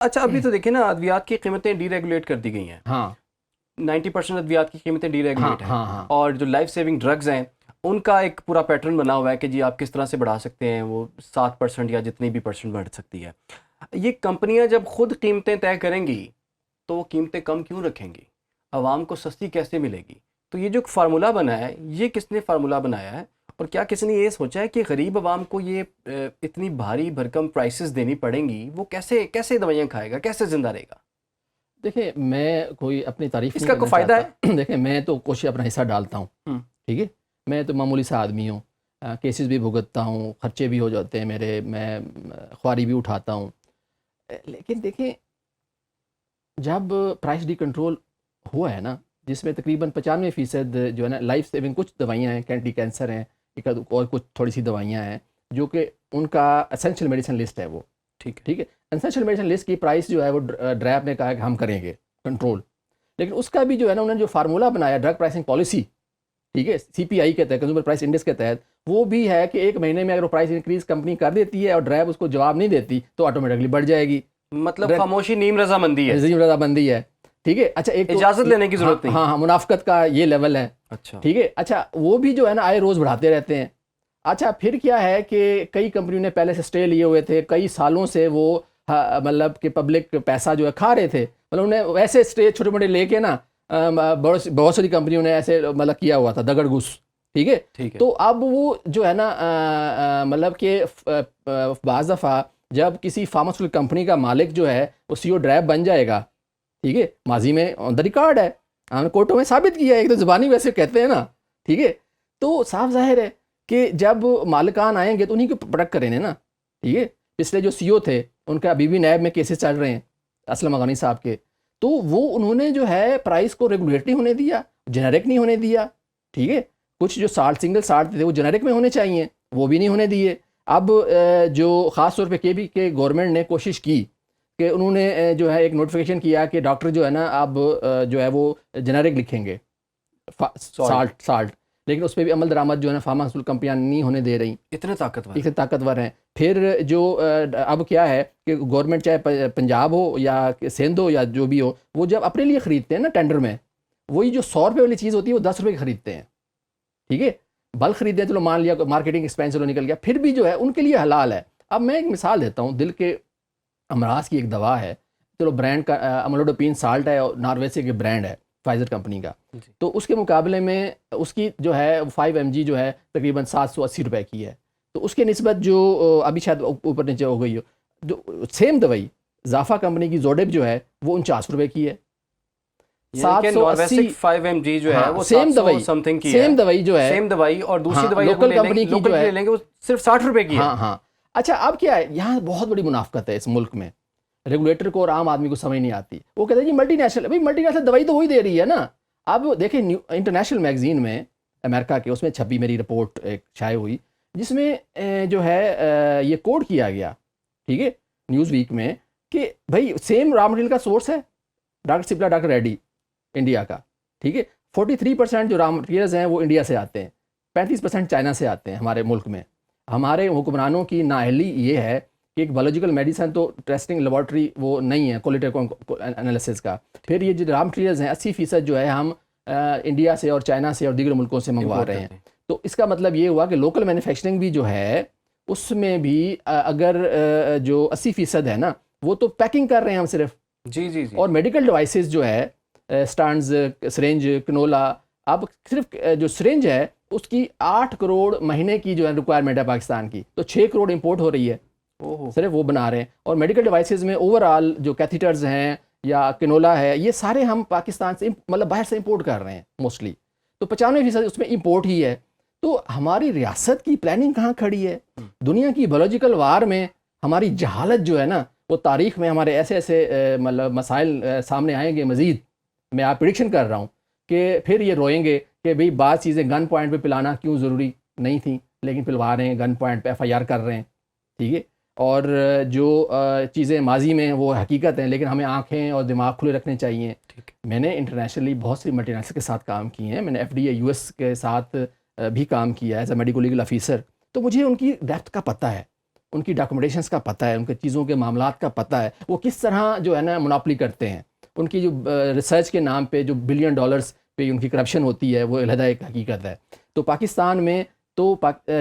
اچھا ابھی تو دیکھیں نا ادویات کی قیمتیں ڈی ریگولیٹ کر دی گئی ہیں. ہاں 90% ادویات کی قیمتیں ڈی ریگولیٹ ہیں. ہاں اور جو لائف سیونگ ڈرگز ہیں ان کا ایک پورا پیٹرن بنا ہوا ہے کہ جی آپ کس طرح سے بڑھا سکتے ہیں, وہ 7% یا جتنی بھی پرسنٹ بڑھ سکتی ہے. یہ کمپنیاں جب خود قیمتیں طے کریں گی تو وہ قیمتیں کم کیوں رکھیں گی؟ عوام کو سستی کیسے ملے گی؟ تو یہ جو فارمولہ بنا ہے یہ کس نے فارمولہ بنایا ہے؟ اور کیا کسی نے یہ سوچا ہے کہ غریب عوام کو یہ اتنی بھاری بھرکم پرائسز دینی پڑیں گی, وہ کیسے دوائیاں کھائے گا, کیسے زندہ رہے گا؟ دیکھیں میں کوئی اپنی تعریف اس نہیں کا کرنا کوئی فائدہ چاہتا. دیکھیں میں تو کوشش اپنا حصہ ڈالتا ہوں, ٹھیک ہے, میں تو معمولی سا آدمی ہوں, کیسز بھی بھگتتا ہوں, خرچے بھی ہو جاتے ہیں میرے, میں خواری بھی اٹھاتا ہوں. لیکن دیکھیں جب پرائس ڈی کنٹرول ہوا ہے نا, جس میں تقریباً 95% جو ہے نا لائف سیونگ کچھ دوائیاں ہیں, اینٹی کینسر ہیں, ایک اور کچھ تھوڑی سی دوائیاں ہیں جو کہ ان کا اسینشیل میڈیسن لسٹ ہے, وہ ٹھیک ہے. اسینشیل میڈیسن لسٹ کی پرائس جو ہے وہ ڈریپ نے کہا ہے کہ ہم کریں گے کنٹرول. لیکن اس کا بھی جو ہے نا انہوں نے جو فارمولہ بنایا ڈرگ پرائسنگ پالیسی, ٹھیک ہے, CPI کے تحت, کنزیومر پرائس انڈیکس کے تحت, وہ بھی ہے کہ ایک مہینے میں اگر وہ پرائس انکریز کمپنی کر دیتی ہے اور ڈرائیو اس کو جواب نہیں دیتی تو آٹومیٹکلی بڑھ جائے گی. مطلب خاموشی نیم رضامندی ہے, نیم رضامندی ہے, ٹھیک ہے. اچھا ایک اجازت لینے کی ضرورت نہیں. ہاں منافقت کا یہ لیول ہے, اچھا ٹھیک ہے. اچھا وہ بھی جو ہے نا آئے روز بڑھاتے رہتے ہیں. اچھا پھر کیا ہے کہ کئی کمپنیوں نے پہلے سے اسٹے لیے ہوئے تھے, کئی سالوں سے وہ مطلب کہ پبلک پیسہ جو ہے کھا رہے تھے, مطلب انہیں ویسے اسٹے چھوٹے موٹے لے کے نا بہت ساری کمپنیوں نے ایسے مطلب کیا ہوا تھا دگڑ گھس, ٹھیک ہے. تو اب وہ جو ہے نا مطلب کہ بعض دفعہ جب کسی فارماسیوٹیکل کمپنی کا مالک جو ہے وہ CEO ڈرائیو بن جائے گا, ٹھیک ہے, ماضی میں آن دا ریکارڈ ہے, ہم نے کورٹوں میں ثابت کیا ہے, ایک تو زبانی ویسے کہتے ہیں نا, ٹھیک ہے. تو صاف ظاہر ہے کہ جب مالکان آئیں گے تو انہیں کو پروٹیکٹ کریں گے نا, ٹھیک ہے. پچھلے جو CEO تھے ان کا ابھی بھی نیب میں کیسز چل رہے ہیں اسلم غنی صاحب کے, تو وہ انہوں نے جو ہے پرائس کو ریگولیٹ نہیں ہونے دیا, جنیرک نہیں ہونے دیا, ٹھیک ہے. کچھ جو سنگل سالٹ تھے وہ جنیرک میں ہونے چاہیے, وہ بھی نہیں ہونے دیے. اب جو خاص طور پہ کے گورنمنٹ نے کوشش کی کہ انہوں نے جو ہے ایک نوٹیفیکیشن کیا کہ ڈاکٹر جو ہے نا اب جو ہے وہ جنیرک لکھیں گے سالٹ, لیکن اس پہ بھی عمل درآمد جو ہے نا فارماسیوٹیکل کمپنیاں نہیں ہونے دے رہی. اتنے طاقتور ہیں. پھر جو اب کیا ہے کہ گورنمنٹ چاہے پنجاب ہو یا سندھ ہو یا جو بھی ہو, وہ جب اپنے لیے خریدتے ہیں نا ٹینڈر میں, وہی جو 100 روپے والی چیز ہوتی ہے وہ 10 روپے کی خریدتے ہیں, ٹھیک ہے. بلک خریدتے ہیں, چلو مان لیا مارکیٹنگ ایکسپینس چلو نکل گیا, پھر بھی جو ہے ان کے لیے حلال ہے. اب میں ایک مثال دیتا ہوں, دل کے امراض کی ایک دوا ہے, چلو برانڈ کا املوڈوپین سالٹ ہے, اور ناروے سے کے برانڈ ہے فائزر کمپنی کا, تو اس کے مقابلے میں اس کی جو ہے 5 mg جو ہے تقریباً 780 روپے کی ہے. تو اس کے نسبت جو ابھی شاید اوپر نیچے ہو گئی ہو, جو سیم دوائی زافا کمپنی کی زوڈب جو ہے وہ 49 روپے کی ہے. 780 5 mg جو ہے وہ سیم دوائی سیم دوائی جو ہے سیم دوائی, اور دوسری دوائی لوکل کمپنی کی جو ہے لیں گے وہ صرف 60 روپے کی ہے. ہاں. اچھا اب کیا ہے, یہاں بہت بڑی منافقت ہے اس ملک میں, ریگولیٹر کو اور عام آدمی کو سمجھ نہیں آتی. وہ کہتے ہیں جی ملٹی نیشنل, بھائی ملٹی نیشنل دوائی تو وہی دے رہی ہے نا. اب دیکھیں انٹرنیشنل میگزین میں امریکہ کے, اس میں چھپی میری رپورٹ ایک شائع ہوئی جس میں جو ہے یہ کوڈ کیا گیا, ٹھیک ہے, نیوز ویک میں, کہ بھائی سیم را مٹیریل کا سورس ہے doctor Cipla doctor Reddy India کا, ٹھیک ہے. 43% جو را مٹیریلز ہیں وہ انڈیا سے آتے ہیں, 35% چائنا سے آتے ہیں ہمارے ملک میں. ہمارے حکمرانوں کی نااہلی یہ ہے کہ ایک بایولوجیکل میڈیسن تو ٹیسٹنگ لیبارٹری وہ نہیں ہے کوالٹیٹیو انالیسس کا. پھر یہ جو را مٹیریلز ہیں 80% جو ہے ہم انڈیا سے اور چائنا سے اور دیگر ملکوں سے منگوا رہے ہیں. تو اس کا مطلب یہ ہوا کہ لوکل مینوفیکچرنگ بھی جو ہے اس میں بھی اگر جو 80% ہے نا وہ تو پیکنگ کر رہے ہیں ہم صرف, جی. اور میڈیکل ڈیوائسز جو ہے سٹانز, سرنج, کنولا, اب صرف جو سرنج ہے اس کی 8 کروڑ مہینے کی جو ہے ریکوائرمنٹ ہے پاکستان کی, تو 6 کروڑ امپورٹ ہو رہی ہے, صرف وہ بنا رہے ہیں. اور میڈیکل ڈیوائسز میں اوور آل جو کیتھیٹرز ہیں یا کنولا ہے, یہ سارے ہم پاکستان سے مطلب باہر سے امپورٹ کر رہے ہیں موسٹلی, تو 95% اس میں امپورٹ ہی ہے. تو ہماری ریاست کی پلاننگ کہاں کھڑی ہے؟ دنیا کی بایولوجیکل وار میں ہماری جہالت جو ہے نا, وہ تاریخ میں ہمارے ایسے مطلب مسائل سامنے آئیں گے مزید. میں آپ پریڈکشن کر رہا ہوں کہ پھر یہ روئیں گے کہ بھئی بعض چیزیں گن پوائنٹ پہ پلانا کیوں ضروری نہیں تھیں, لیکن پلوا رہے ہیں, گن پوائنٹ پہ FIR کر رہے ہیں, ٹھیک ہے. اور جو چیزیں ماضی میں وہ حقیقت ہیں, لیکن ہمیں آنکھیں اور دماغ کھلے رکھنے چاہیے. میں نے انٹرنیشنلی بہت سی ملٹی نیشنل کے ساتھ کام کیے ہیں, میں نے FDA US کے ساتھ بھی کام کیا ہے as a medico legal officer, تو مجھے ان کی ڈیپتھ کا پتہ ہے. ان کی ڈاکومنٹیشنس کا پتہ ہے, ان کے چیزوں کے معاملات کا پتہ ہے, وہ کس طرح جو ہے نا مناپلی کرتے ہیں. ان کی جو ریسرچ کے نام پہ جو بلین ڈالرز پہ ان کی کرپشن ہوتی ہے وہ علیحدہ ایک حقیقت ہے. تو پاکستان میں تو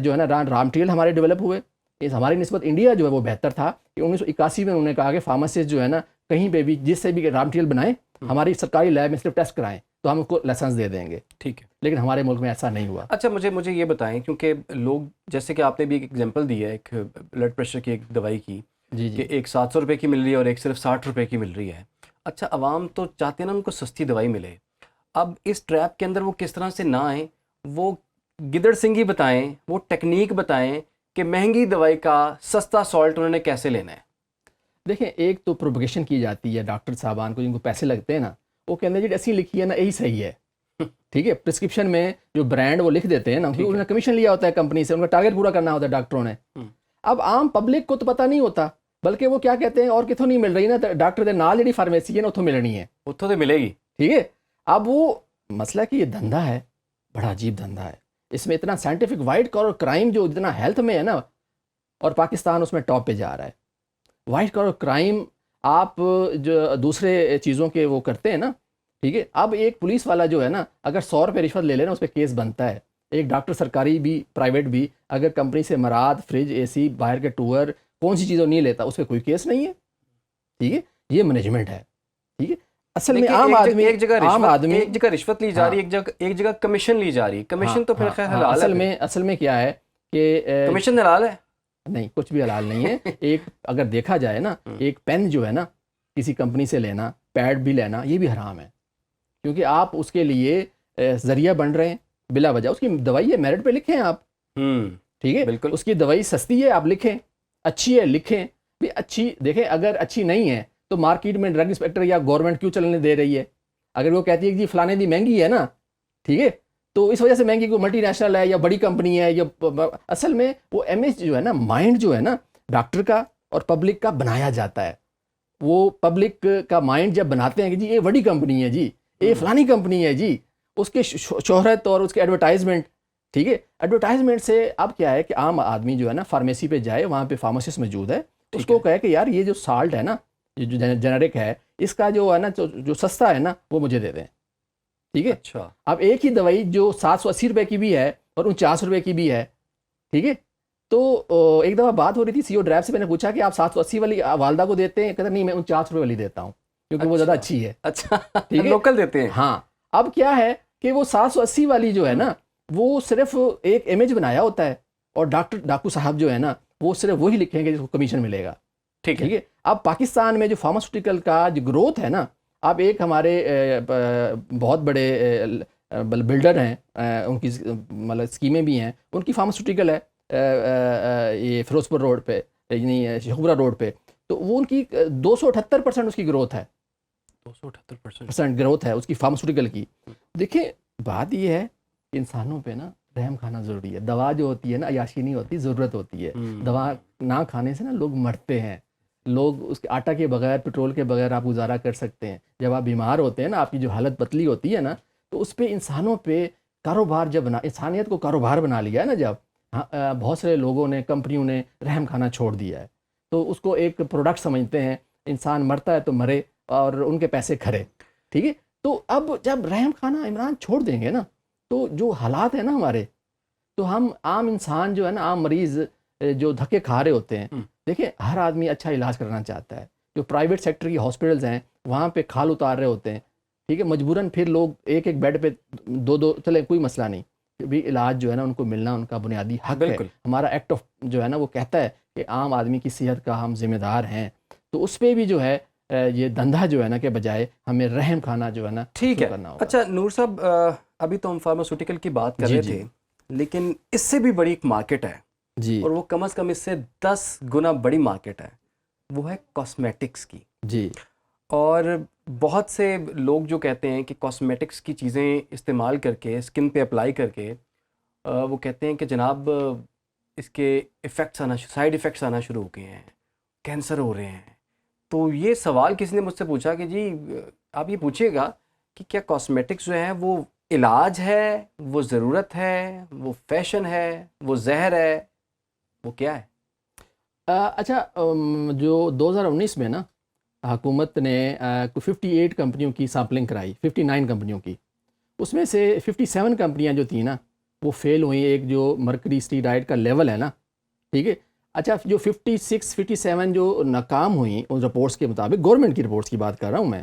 جو ہے نا را مٹیریل ہمارے ڈیولپ ہوئے, اس ہماری نسبت انڈیا جو ہے وہ بہتر تھا کہ 1981 میں انہوں نے کہا کہ فارماسسٹ جو ہے نا کہیں پہ بھی جس سے بھی را مٹیریل بنائیں ہماری سرکاری لیب میں صرف ٹیسٹ کرائیں تو ہم اس کو لائسنس دے دیں گے. ٹھیک ہے, لیکن ہمارے ملک میں ایسا نہیں ہوا. اچھا مجھے یہ بتائیں, کیونکہ لوگ جیسے کہ آپ نے بھی ایک ایگزامپل دی ہے ایک بلڈ پریشر کی ایک دوائی کی جی کہ ایک 700 روپے کی مل رہی ہے اور ایک صرف 60 روپے کی مل رہی ہے. اچھا عوام تو چاہتے ہیں نا ان کو سستی دوائی ملے, اب اس ٹریپ کے اندر وہ کس طرح سے نہ آئیں, وہ گدڑ سنگھی بتائیں, وہ ٹیکنیک بتائیں کہ مہنگی دوائی کا سستا سالٹ انہوں نے کیسے لینا ہے. دیکھیں ایک تو پروپیگیشن کی جاتی ہے ڈاکٹر صاحبان کو جن کو پیسے لگتے ہیں نا, وہ کہتے ہیں جی ایسی لکھی ہے نا یہی صحیح ہے. ٹھیک ہے, پرسکرپشن میں جو برانڈ وہ لکھ دیتے ہیں نا, انہوں نے کمیشن لیا ہوتا ہے کمپنی سے, ان کا ٹارگیٹ پورا کرنا ہوتا ہے ڈاکٹروں نے. اب عام پبلک کو تو پتہ نہیں ہوتا, بلکہ وہ کیا کہتے ہیں اور کتوں نہیں مل رہی نا, ڈاکٹر دے نال جڑی فارمیسی ہے نا اتوں ملنی ہے, اتوں تو ملے گی. ٹھیک ہے. اب وہ مسئلہ کہ یہ دھندا ہے بڑا عجیب دھندا ہے, اس میں اتنا سائنٹیفک وائٹ کالر کرائم جو اتنا ہیلتھ میں ہے نا, اور پاکستان اس میں ٹاپ پہ جا رہا ہے. وائٹ کالر کرائم آپ جو دوسرے چیزوں کے وہ کرتے ہیں نا, ٹھیک ہے. اب ایک پولیس والا جو ہے نا اگر 100 روپے رشوت لے لینا اس پہ کیس بنتا ہے. ایک ڈاکٹر سرکاری بھی پرائیویٹ بھی اگر کمپنی سے مراد فریج اے سی باہر کے ٹور کون سی چیزوں نہیں لیتا اس پہ کوئی کیس نہیں ہے. ٹھیک ہے, یہ مینجمنٹ ہے. ٹھیک ہے, اصل میں عام آدمی ایک جگہ رشوت لی جا رہی ہے, ایک جگہ کمیشن لی جا رہی ہے. کمیشن تو پھر خیر حلال ہے. اصل میں کیا ہے کہ کمیشن حلال ہے نہیں, کچھ بھی حلال نہیں ہے. ایک اگر دیکھا جائے نا, ایک پین جو ہے نا کسی کمپنی سے لینا, پیڈ بھی لینا, یہ بھی حرام ہے, کیونکہ آپ اس کے لیے ذریعہ بن رہے ہیں بلا وجہ. اس کی دوائی ہے میرٹ پہ لکھیں آپ, ٹھیک ہے, بالکل. اس کی دوائی سستی ہے آپ لکھیں, اچھی ہے لکھیں بھی. اچھی دیکھیں, اگر اچھی نہیں ہے تو مارکیٹ میں ڈرگ انسپیکٹر یا گورنمنٹ کیوں چلنے دے رہی ہے؟ اگر وہ کہتی ہے کہ جی فلانے دی مہنگی ہے نا, ٹھیک ہے, تو اس وجہ سے مہنگی کوئی ملٹی نیشنل ہے یا بڑی کمپنی ہے یا اصل میں وہ امیج جو ہے نا, مائنڈ جو ہے نا ڈاکٹر کا اور پبلک کا بنایا جاتا ہے. وہ پبلک کا مائنڈ جب بناتے ہیں کہ جی یہ بڑی کمپنی ہے, جی یہ فلانی کمپنی ہے, جی اس کے شہرت اور اس کے ایڈورٹائزمنٹ. ٹھیک ہے, ایڈورٹائزمنٹ سے اب کیا ہے کہ عام آدمی جو ہے نا فارمیسی پہ جائے, وہاں پہ فارماسسٹ موجود ہے, اس کو کہے کہ یار یہ جو سالٹ ہے نا, جو جنرک ہے, اس کا جو ہے نا جو سستا ہے نا وہ مجھے دے دیں. ٹھیک ہے. اچھا, اب ایک ہی دوائی جو 780 روپے کی بھی ہے اور 49 روپے کی بھی ہے, ٹھیک ہے, تو ایک دفعہ بات ہو رہی تھی سی او ڈرائیو سے, میں نے پوچھا کہ آپ 780 والی والدہ کو دیتے ہیں؟ کہتے نہیں میں 49 روپے والی دیتا ہوں کیونکہ وہ زیادہ اچھی ہے. اچھا, ٹھیک ہے, لوکل دیتے ہیں. ہاں. اب کیا ہے کہ وہ 780 والی جو ہے نا وہ صرف ایک امیج بنایا ہوتا ہے, اور ڈاکو صاحب جو ہے نا وہ صرف وہی لکھیں گے جس کو کمیشن ملے گا. ٹھیک ہے. اب پاکستان میں جو فارماسیوٹیکل کا جو گروتھ ہے نا, اب ایک ہمارے بہت بڑے بلڈر ہیں, ان کی مطلب اسکیمیں بھی ہیں, ان کی فارماسیوٹیکل ہے یہ فیروز پور روڈ پہ, یعنی شیخوپورہ روڈ پہ, تو وہ ان کی 278% اس کی گروتھ ہے. 278% گروتھ ہے اس کی فارماسیوٹیکل کی. دیکھیں بات یہ ہے کہ انسانوں پہ نا رحم کھانا ضروری ہے. دوا جو ہوتی ہے نا عیاشی نہیں ہوتی, ضرورت ہوتی ہے. دوا نہ کھانے سے نا لوگ مرتے ہیں. لوگ اس کے آٹا کے بغیر, پیٹرول کے بغیر آپ گزارا کر سکتے ہیں. جب آپ بیمار ہوتے ہیں نا, آپ کی جو حالت پتلی ہوتی ہے نا, تو اس پہ انسانوں پہ کاروبار جب انسانیت کو کاروبار بنا لیا ہے نا, جب بہت سارے لوگوں نے, کمپنیوں نے رحم کھانا چھوڑ دیا ہے, تو اس کو ایک پروڈکٹ سمجھتے ہیں. انسان مرتا ہے تو مرے اور ان کے پیسے کھرے. ٹھیک ہے. تو اب جب رحم کھانا عمران چھوڑ دیں گے نا, تو جو حالات ہیں نا ہمارے, تو ہم عام انسان جو ہے نا, عام مریض جو دھکے کھا رہے ہوتے ہیں. دیکھیں ہر آدمی اچھا علاج کرنا چاہتا ہے. جو پرائیویٹ سیکٹر کی ہاسپٹلز ہیں وہاں پہ کھال اتار رہے ہوتے ہیں. ٹھیک ہے, مجبوراً پھر لوگ ایک ایک بیڈ پہ دو چلے, کوئی مسئلہ نہیں, بھی علاج جو ہے نا ان کو ملنا ان کا بنیادی حق ہے. ہمارا ایکٹ آف جو ہے نا وہ کہتا ہے کہ عام آدمی کی صحت کا ہم ذمہ دار ہیں. تو اس پہ بھی جو ہے یہ دھندا جو ہے نا کے بجائے ہمیں رحم کھانا جو ہے نا ٹھیک ہے کرنا ہوگا. اچھا نور صاحب, ابھی تو ہم فارماسیوٹیکل کی بات کر رہے تھے, لیکن اس سے بھی بڑی ایک مارکیٹ ہے جی, اور وہ کم از کم اس سے 10 گنا بڑی مارکیٹ ہے, وہ ہے کاسمیٹکس کی. جی, اور بہت سے لوگ جو کہتے ہیں کہ کاسمیٹکس کی چیزیں استعمال کر کے, اسکن پہ اپلائی کر کے, وہ کہتے ہیں کہ جناب اس کے ایفیکٹس سائیڈ ایفیکٹس آنا شروع ہو گئے ہیں, کینسر ہو رہے ہیں. تو یہ سوال کسی نے مجھ سے پوچھا کہ جی آپ یہ پوچھیے گا کہ کیا کاسمیٹکس جو ہیں وہ علاج ہے, وہ ضرورت ہے, وہ فیشن ہے, وہ زہر ہے, وہ کیا ہے؟ اچھا جو 2019 میں نا حکومت نے 58 کمپنیوں کی سیمپلنگ کرائی، 59 کمپنیوں کی، اس میں سے 57 کمپنیاں جو تھیں نا وہ فیل ہوئیں. ایک جو مرکری اسٹیرائڈ کا لیول ہے نا، ٹھیک ہے. اچھا جو 56 57 جو ناکام ہوئیں ان رپورٹس کے مطابق، گورنمنٹ کی رپورٹس کی بات کر رہا ہوں میں،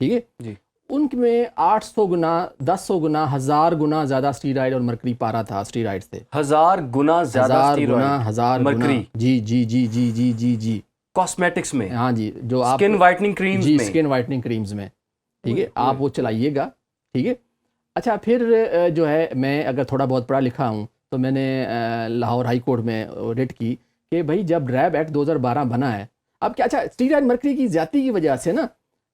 ٹھیک ہے، جی. ان میں 800 گنا، 1100 گنا، 1000 گنا زیادہ اسٹیرائڈ اور مرکری پارا تھا، اسٹیرائڈ سے 1000 گنا زیادہ 1000 اسٹیرائڈ گنا، 1000 گنا. مرکری جی جی جی جی جی جی جی کاسمیٹکس میں، ہاں جی، جو آپ سکن وائٹننگ کریمز جی میں. اسکن وائٹننگ کریمز میں، ٹھیک ہے، اوئے آپ وہ چلائیے گا، ٹھیک ہے. اچھا پھر جو ہے میں اگر تھوڑا بہت پڑھا لکھا ہوں تو میں نے لاہور ہائی کورٹ میں ریٹ کی کہ بھائی جب ریب ایکٹ 2012 بنا ہے، اب کیا، اچھا اسٹیرائڈ مرکری کی زیادتی کی وجہ سے نا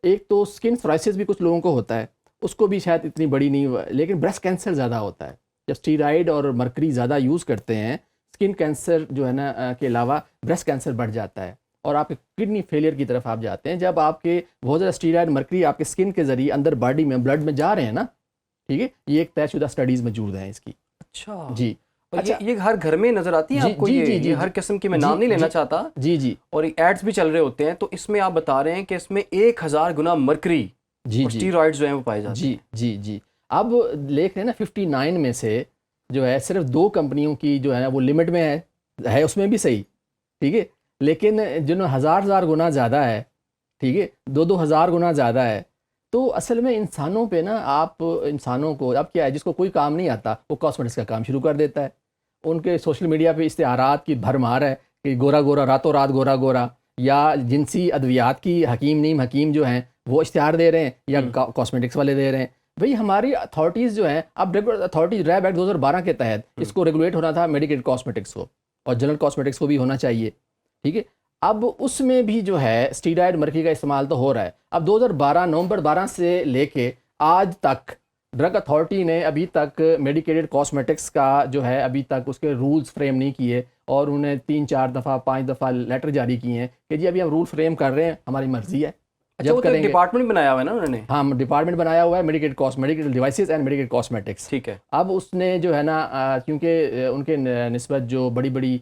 ایک تو اسکن سورائسس بھی کچھ لوگوں کو ہوتا ہے، اس کو بھی شاید اتنی بڑی نہیں، لیکن بریسٹ کینسر زیادہ ہوتا ہے جب اسٹیرائڈ اور مرکری زیادہ یوز کرتے ہیں. اسکن کینسر جو ہے نا کے علاوہ بریسٹ کینسر بڑھ جاتا ہے اور آپ کے کڈنی فیلئر کی طرف آپ جاتے ہیں جب آپ کے بہت زیادہ اسٹیرائڈ مرکری آپ کے اسکن کے ذریعے اندر باڈی میں بلڈ میں جا رہے ہیں نا، ٹھیک ہے. یہ ایک طے شدہ اسٹڈیز موجود ہیں اس کی. اچھا جی اور اچھا یہ ہر گھر میں نظر آتی ہیں جی آپ کو؟ جی جی یہ ہر قسم کی، میں نام نہیں لینا چاہتا، جی جی اور ایڈز بھی چل رہے ہوتے ہیں، تو اس میں آپ بتا رہے ہیں کہ اس میں 1000 گنا مرکری جی اور جی اسٹیرائڈز جو ہیں وہ پائے جاتے جی ہیں. جی جی. اب دیکھ رہے ہیں نا 59 میں سے جو ہے صرف 2 کمپنیوں کی جو ہے نا وہ لمٹ میں ہے اس میں بھی صحیح، ٹھیک ہے، لیکن جن 1000 گنا زیادہ ہے، ٹھیک ہے، 2000 گنا زیادہ ہے. تو اصل میں انسانوں پہ نا، آپ انسانوں کو اب کیا ہے، جس کو کوئی کام نہیں آتا وہ کاسمیٹکس کا کام شروع کر دیتا ہے. ان کے سوشل میڈیا پہ اشتہارات کی بھرمار ہے کہ گورا گورا، راتوں رات گورا گورا، یا جنسی ادویات کی حکیم نیم حکیم جو ہیں وہ اشتہار دے رہے ہیں، یا کاسمیٹکس والے دے رہے ہیں. بھئی ہماری اتھارٹیز جو ہیں، اب اتھارٹیز ریب ایکٹ 2012 کے تحت اس کو ریگولیٹ ہونا تھا میڈیکل کاسمیٹکس کو، اور جنرل کاسمیٹکس کو بھی ہونا چاہیے، ٹھیک ہے. اب اس میں بھی جو ہے اسٹیرائڈ مرکری کا استعمال تو ہو رہا ہے. اب 2012 نومبر 12 سے لے کے آج تک ڈرگ اتھارٹی نے ابھی تک میڈیکیٹڈ کاسمیٹکس کا جو ہے ابھی تک اس کے رولز فریم نہیں کیے، اور انہیں 3-4 دفعہ 5 دفعہ لیٹر جاری کیے ہیں کہ جی ابھی ہم رول فریم کر رہے ہیں، ہماری مرضی ہے اچھا، وہ جب تو ایک کریں گے. ڈپارٹمنٹ بنایا ہوا ہے نا انہوں نے. ہاں ڈپارٹمنٹ بنایا ہوا ہے medical devices and medical cosmetics. ٹھیک ہے. اب اس نے جو ہے نا کیونکہ ان کے نسبت جو بڑی بڑی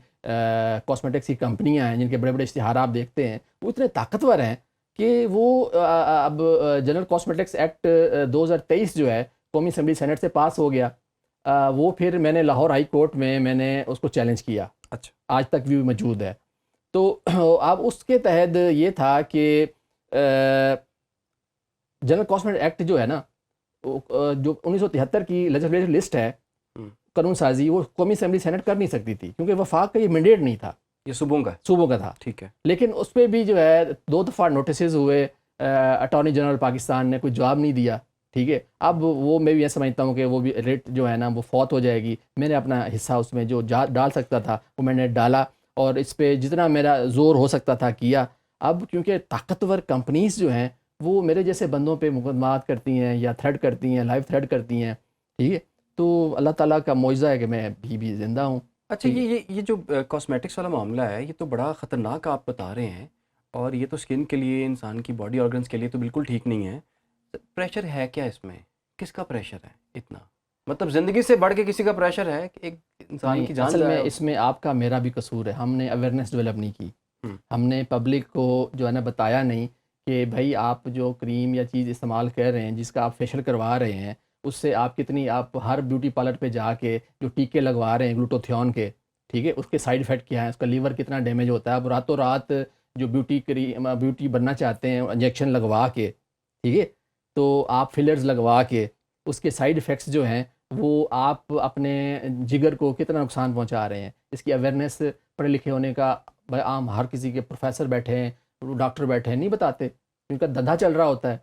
کاسمیٹکس کی کمپنیاں ہیں جن کے بڑے بڑے اشتہار آپ دیکھتے ہیں، وہ اتنے طاقتور ہیں کہ وہ اب جنرل کاسمیٹکس ایکٹ 2023 جو ہے قومی اسمبلی سینٹ سے پاس ہو گیا. وہ پھر میں نے لاہور ہائی کورٹ میں نے اس کو چیلنج کیا. اچھا. آج تک بھی موجود ہے. تو اب اس کے تحت یہ تھا کہ جنرل کاسمیٹک ایکٹ جو ہے نا، جو 1973 کی لیجسلیٹو لسٹ ہے قانون سازی، وہ قومی اسمبلی سینٹ کر نہیں سکتی تھی کیونکہ وفاق کا یہ مینڈیٹ نہیں تھا، یہ صوبوں کا تھا. ٹھیک ہے. لیکن اس پہ بھی جو ہے 2 دفعہ نوٹسز ہوئے، اٹارنی جنرل پاکستان نے کوئی جواب نہیں دیا، ٹھیک ہے. اب وہ میں بھی یہ سمجھتا ہوں کہ وہ بھی ریٹ جو ہے نا وہ فوت ہو جائے گی. میں نے اپنا حصہ اس میں جو ڈال سکتا تھا وہ میں نے ڈالا، اور اس پہ جتنا میرا زور ہو سکتا تھا کیا. اب کیونکہ طاقتور کمپنیز جو ہیں وہ میرے جیسے بندوں پہ مقدمات کرتی ہیں یا تھریڈ کرتی ہیں، لائیو تھریڈ کرتی ہیں، ٹھیک ہے. تو اللہ تعالیٰ کا معجزہ ہے کہ میں بھی زندہ ہوں. اچھا، یہ جو کاسمیٹکس والا معاملہ ہے یہ تو بڑا خطرناک آپ بتا رہے ہیں، اور یہ تو سکن کے لیے، انسان کی باڈی آرگنز کے لیے تو بالکل ٹھیک نہیں ہے. پریشر ہے کیا اس میں؟ کس کا پریشر ہے اتنا؟ مطلب زندگی سے بڑھ کے کسی کا پریشر ہے کہ ایک انسان کی جان اصل جائے؟ میں اس میں آپ کا میرا بھی قصور ہے. ہم نے اویئرنیس ڈیولپ نہیں کی، ہم نے پبلک کو جو ہے نا بتایا نہیں کہ بھائی آپ جو کریم یا چیز استعمال کر رہے ہیں، جس کا آپ فیشل کروا رہے ہیں، اس سے آپ کتنی، آپ ہر بیوٹی پارلر پہ جا کے جو ٹیکے لگوا رہے ہیں گلوٹوتھیون کے، ٹھیک ہے، اس کے سائیڈ افیکٹ کیا ہے، اس کا لیور کتنا ڈیمیج ہوتا ہے. اب راتوں رات جو بیوٹی بننا چاہتے ہیں انجیکشن لگوا کے، ٹھیک ہے، تو آپ فلرز لگوا کے اس کے سائیڈ افیکٹس جو ہیں وہ آپ اپنے جگر کو کتنا نقصان پہنچا رہے ہیں. اس کی اویئرنیس پڑھے لکھے ہونے کا عام ہر کسی کے، پروفیسر بیٹھے ہیں، ڈاکٹر بیٹھے ہیں، نہیں بتاتے، ان کا دھندا چل رہا ہوتا ہے.